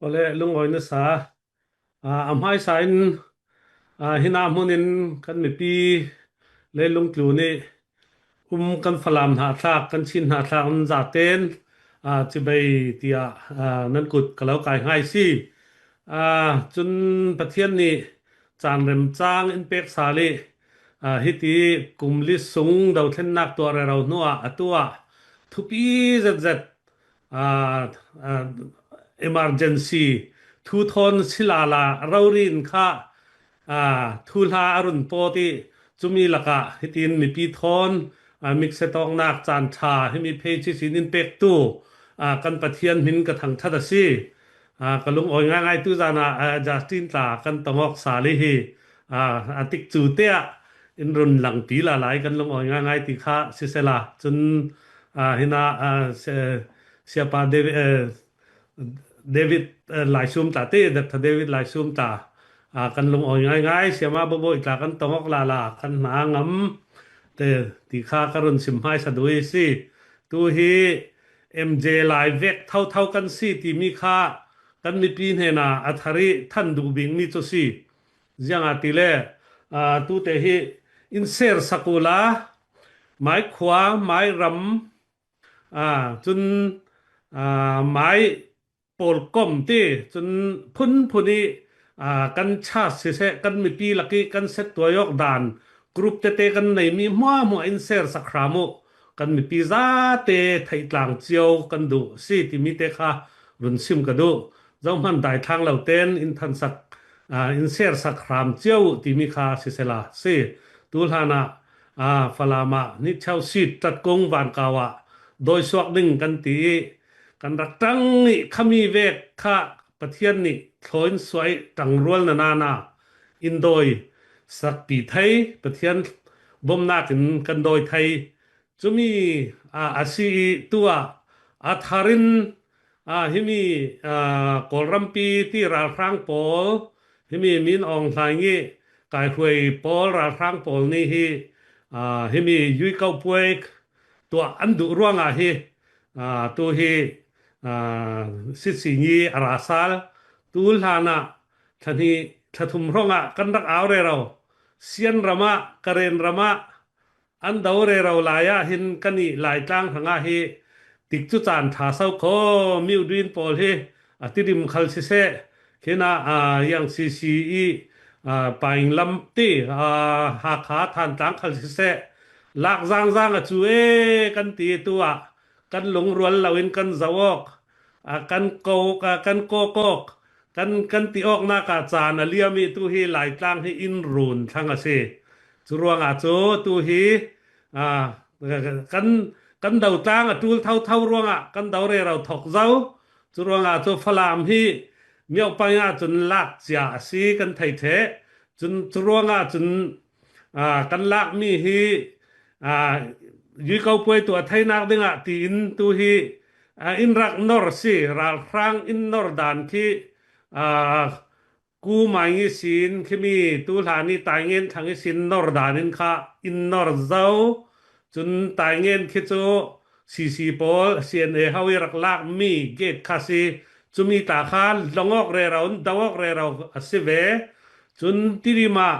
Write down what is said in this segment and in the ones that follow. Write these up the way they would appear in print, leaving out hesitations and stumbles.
Ole lung oi na sa amhai sain hina munin kan mi pi le lung tlu ni kan falam ha thak kan chin ha thak an za ten chi bai tia nan kut kalau kai ngai si chun pathian ni chan rem chang in pek sa le hiti kumli sung dau thlen nak to ra rau nuwa atua thupi zat zat emergency thu thon silala raurin kha thula arun poti chumi laka hitin mi pi thon mix setong nak chan tha himi phe chi sinin pek tu kan pathian min ka thang thada si kalung oi ngai tu jana justin ta kan tongok sali hi atik chu te in run lang pi la lai kan lung oi ngai ti kha sisela chun hina siapa David หลายซุมตาเต้ดักเดวิดหลายซุมตากันลงอ่อยง่ายๆเสียมาบ่ๆอีกลากันตองอกลาๆกันหางำแต่ติค่ากรุณสิมให้สะดวยสิตูฮี MJ หลายเวกเท่าๆกันสิที่มีค่ากันมีปีนให้นาอัธริท่านดูบิงมีจุสิยังอาติเลตูเตฮีอินเซอร์สกุลาไม้ขวาไม้รำจุนไม้ปอลก้มที่จนพุ่นพุนี้กันชาติเสกันมีปีลักกี้กันเซตตัวยกดานกรุ๊ปเตกันในมีมัวอินเซอร์สักครามุกันมีปีซาเตไทยกลางเจียวกันดูสิที่มีเตค่ะรุนซิมกันดูเจ้ามันได้ทางเหล่าเต้นอินทันสักอินเซอร์สักครามเจียวที่มีค่าเสลาสิตูลานะฟลามานิชาวสิตัดกงวานกาวะโดยสวกหนึ่งกันตีกันรักตั้งนี่ขมีเวกข้าประเทศนี่โถนสวยตังรวลนาอินโดยสักปีไทยประเทศบ่มนากันโดยไทยจะมีอาชีตัวอาธารินหิมีกอลรัมปีที่ราฟรังปอลหิมีมินอองทางงี้กายหวยปอลราฟรังปอลนี่หิมียุยเก้าป่วยตัวอันดุร่วงฮิตัวฮิสิสิงีอาราซาลตูลหานะทันทีถ้าทุมร้องกันรักเอาเรเราเซียนรามะกะเรนรามะอันดาวเรเราลายหินกันนี่หลายจางทางฮิติกจุจานถาเศร้าขอมิวดินปอลฮิติดิมคัลซิเซเขนายังCCEปายลำตีหาขาทานจางคัลซิเซลากจางจูกันตีตัวกันหลงรวนเราเห็นกันสาวกกันโกกันโกกันติออกหน้ากาจานเลียมีตูฮีหลายกลางให้อินรูนทั้งอาเซจุรวงโจตูฮีกันดาวจางตูเท่ารวงกันดาวเรเราถกเจ้าจุรวงโจฟลามฮีเมียวไปจนลากจ่าซีกันไทยเทจนจุรวงจนกันลากมีฮียุยเก้าป่วยตัวไทยนักดึงตีอินตูฮีอินรักนอร์ซีรักฟรังอินนอร์ดานที่กูมางิสินที่มีตูหานี่ตายเงินทางสินนอร์ดานินค่ะอินนอร์เจ้าจนตายเงินคิดโจซีปอลเซียนเฮาวิรักลากมีเกตคาซีจุมีตาคาลงอกเรเราดาวอกเรเราสิเวจนที่ดีมา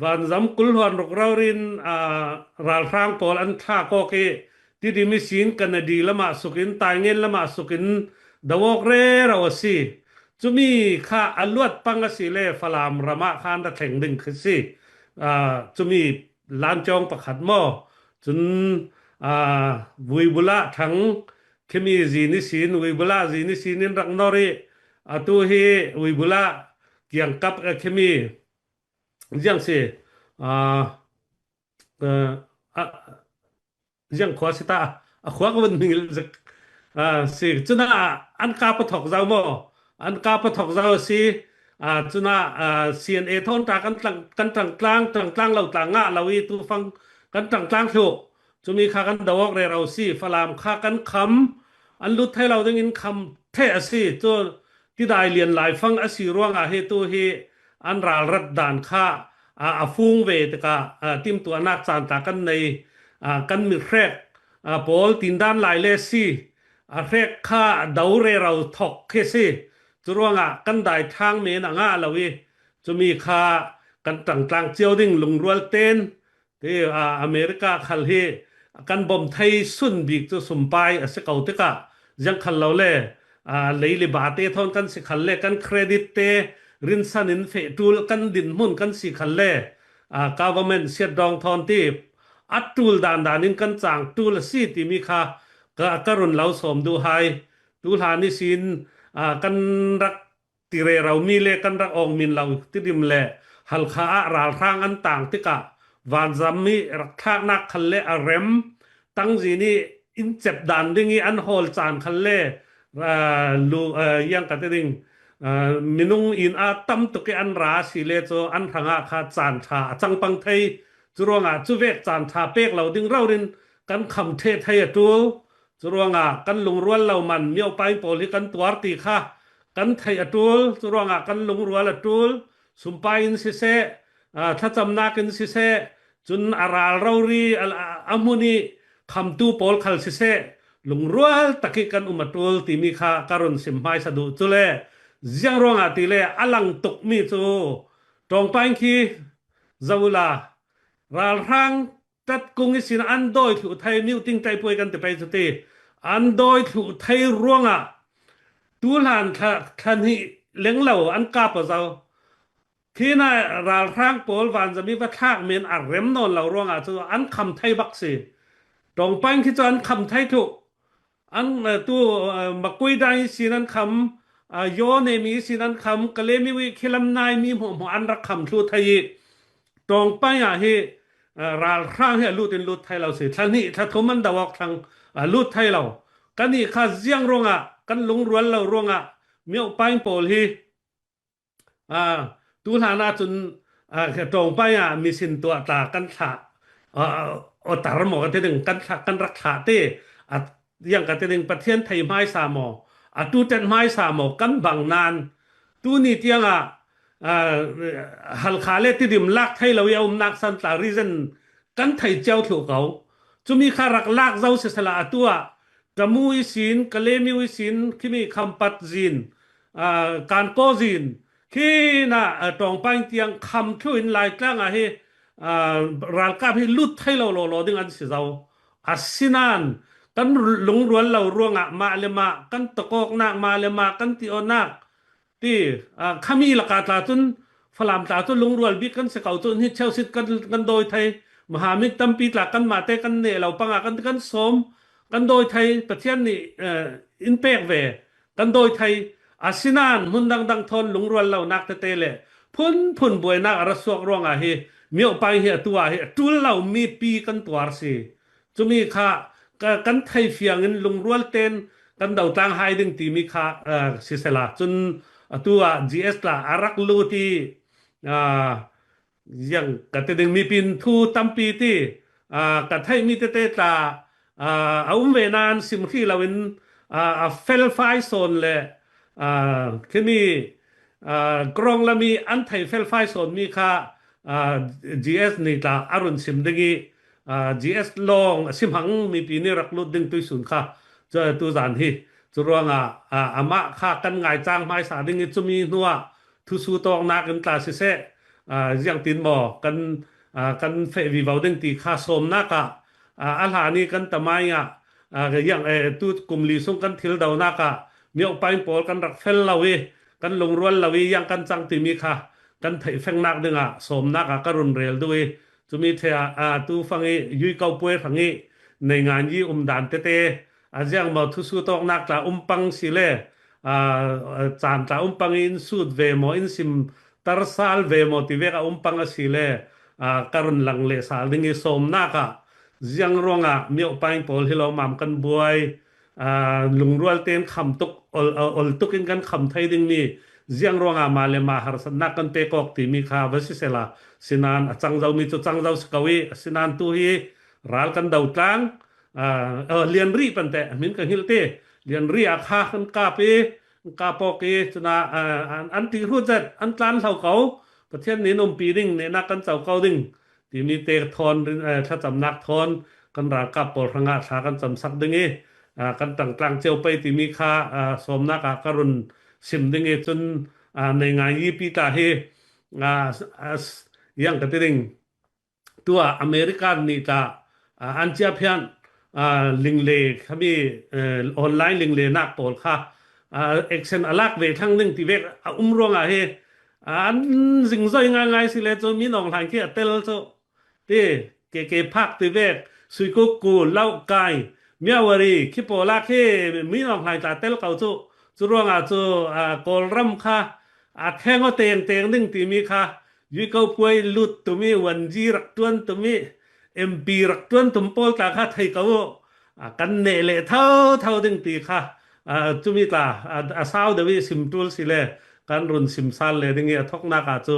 วันจำกุลหันรกเรารินรัลฟรังปอลอันท่าโกเกที่ดิมิสินกันดีละมาสุกินตายเงินละมาสุกินดาวกเรเราสิจุมีข้าอลวดปังกสิเลฟลามระมะคานตะแข่งดึงขึ้นสิจุมีลานจองประขัดหม้อจนวุยบุละทั้งเคมีจีนิสินวุยบุละจีนิสินินรักนอริตัวเฮวุยบุละเกี่ยงกับเคมียังสิยังขวาสิตาขวาก็มันมีสิจุน่าอันกาปถกเจ้าบ่อันกาปถกเจ้าสิจุน่าCNA ทอนตากันกลางเราต่างเราอีตูฟังกันกลางโลจุมีค่ากันดอกเรเราสิฝรั่งค่ากันคำอันลุดให้เราได้ยินคำเทสิจนที่ได้เรียนหลายฟังอสิร่วงเฮตุเฮอันรารัดด่านค่าฟูงเวตกะติมตัวนักจานตากันในกันมีแรกปอลตินด้านหลายเลสิแรกค่าดาวเรเราถกเคสิ จุรวงกันได้ทางเมนงาลาวิจะมีค่ากันต่างๆเจียวดิ่งลุงรัวเต้นที่อเมริกาคัลเฮกันบ่มไทยสุนบิกจะสมไปสเกาติกะยังคันเราเลยเลยลิบาเตทอนกันสิคันเลยกันเครดิตเตรินสันินเฟตูลกันดินมุนกันสิคันเลยgovernment เสียดองทอนที่อัดตูลดานนินกันจางตูลซีที่มีค่ากรุณเราสมดูไฮตูลหานิสินกันรักติเรเรามีเลกันรักองมินเราติดิมเลฮัลคาราทางอันต่างติกะวานซามีรักทากนักคันเลอเรมตั้งจีนี่อินเจ็บดานดิ่งอันโฮลจานคันเลลูยังกันติงมินุงอินตั้มตุกอันราสิเลโจอันทางคาจานชาจังปังไทยจุรวงจุเวกจานชาเปกเราดึงเราดินกันคำเทศไทยตัวจุรวงกันลุงรวนเรามันเมียวไปโปลิกันตัวตีค่ะกันไทยตัวจุรวงกันลุงรวนตัวสุมไปอินสิเซถ้าจำนักอินสิเซจุนอาราเรารีอามุนีคำตูโปลคัลสิเซลุงรวนตะกิกันอุมาตัวตีมีค่ะการุณสิมไพสะดุจุเลยังรวงตีเลอลังตุกมีจูตรงไปคีซาอุลารารังตัดกุงสินอันโดยถูไทยมิวติ้งใจป่วยกันแต่ไปสุดที่อันโดยถูไทยรวงตูหลานคันนี้เลี้ยงเหล่าอันกาปะเจ้าที่น่ารารังโปลวันจะมีวัฒน์เมนอาเรมนอนเหล่ารวงจูอันคำไทยบักซีตรงไปที่จะอันคำไทยถูกอันตัวบักกุยได้สินันคำโยเนมีสินันคำกะเลมีวิคิลำนายมีหัวอันรักคำทูไทยตรงไปเฮราร่างให้ลูดไทยเราสิท่านี้ถ้าทมันดาวทางลูดไทยเรากันนี่ข้าเจียงรงกันลุงรวนเรารงเมียวไปโปลฮีตูหานาจนตรงไปมีสินตัวตากันขาอตารหมอกันถึงกันขากันรักษาเตยังกันถึงประเทศไทยไม้สามอตูเต็นไม้สามกันบางนานตูนี่เตียงฮัลคาเลที่ดิมลักไทยเราเอานักสันตาริเซนกันไทยเจ้าถูกเขาจะมีคารักลักเจ้าเสสละตัวจมูกสินกะเลมิวสินที่มีคำปัดสินการโกสินที่น่ะตรงไปเตียงคำช่วยลายกลางให้รัลกาให้ลุดไทยเราโลดึงอันเสียเจ้าอาศินันกันหลงรวนเราร่วงมาเลมากันตะกอกนักมาเลมากันติโอนักที่ขมีหลักตาตุนฝรั่งตาตุนลุงรวลบิกันสเกาตุนที่เช่าสิทธิ์กันโดยไทยมหามิตรตั้มปีหลักกันมาเตกันเนี่ยเราปังกันสมกันโดยไทยประเทศนี้อินเปกเวกันโดยไทยอาศินานมุนดังทนลุงรวลเรานักเตเลยพุ่นบวยนักรัศวกร่วงเฮมีออกไปเฮตัวเฮตุลเรามีปีกันตัวสิจะมีค่ากันไทยเฟียงเงินลุงรวลเต้นกันเดาต่างไฮดึงตีมีค่าสิเสละจนตัว GS ละอารักลูที่ยังกระตึงมีปินทูตัมปีที่กระไทยมีเตตาเอาเวนานสิมที่เราเป็นเฟลไฟโซนเลยคือมีกรองละมีอันไทยเฟลไฟโซนมีค่าGS นี่ตาอารุณสิมดึงGS ลองสิมหังมีปีนี้รักลุดดึงตุยสุนค่ะจะตัวจานที่จรวงอามาค่ากันง่ายจ้างไม้สาดึงจะมีนัวทุสูตองนักกันตาเสยังตินหมอกันเฟวิวดึงตีค่าสมนักอันหานี้กันตะไมยังตูดกลุ่มลีส่งกันทิลดาวนักมีออกไปปอลกันรักเฟลลาวีกันลงรวนลาวียังกันจังติมีค่ะกันไถแฟงนักดึงสมนักก็รุนเร็วด้วยจะมีเทียตูฟังยุยเกาป่วยฟังในงานยี่ดานเตอาจยังมาทุสูตอกนักตาปังสิเลจานตาปังอินสุดเวโมอินซิมตารซาลเวโมติเวกปังสิเลการุณหลังเลสาลดึงสมนักยังรวงมีออกไปปอลที่เราหม่ำกันบวยลุงรัวเต้นคำตุกอลตุกินกันคำไทยดึงนี้ยังรวงมาเลมาหารสนักกันเปกอกที่มีข่าวว่าสิเสละสินานจังเจ้ามีจุดจังเจ้าสกวีสินานตุฮีรัลกันดาวตังเลียนรีปันแต่มินกันฮิลเตเลียนรีอาคาขันกาเปกาปอเกจนาอันที่รู้จักอันตานเท่าเขาประเทศนี้นมปีดิ่งเนี่ยนักกันเจ้าเก่าดิ่งที่มีเตะทอนถ้าจำนักทอนกันรากาปอรังอาชากันจำสักดิ่งกันต่างๆเจ้าไปที่มีค่าสมนักการุณ สิมดึงจนในงานยีปีตาเฮยังกะติริงตัวอเมริกันนี่ตาอันเจียเพียนลิงเลเขามีออนไลน์ลิงเลนักปอลค่ะเอ็กเซนอลักเวทั้งนึงที่เวกรวงเฮอันสิงซอยง่ายๆสิเลยจนมีน้องทางเกี่ยเตลโซที่เกพักที่เวกสุยกุกูเล่าไก่เมียวรีคิปโปลาเคมีน้องทางตาเตลเขาจุรวงจูกอลรัมค่ะแข่งก็เตงนึงที่มีค่ะยุยเขาป่วยลุดตุมีวันจีรักตวนตุมีMP รักตวนตุมโปลตาค่ะไทยเขากันเนเลเท่าดึงตีค่ะจุมีตาสาวเดวิซิมตูลสิเลกันรุนซิมซัลเลยดึงทอกนักจู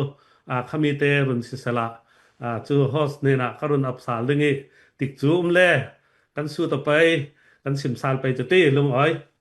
ขมิเตรุนสิสละจูโฮสเนี่ยนะกรุนอับสาลดึงติกจูเลกันสู้ต่อไปกันซิมซัลไปจะตีลุงอ้อย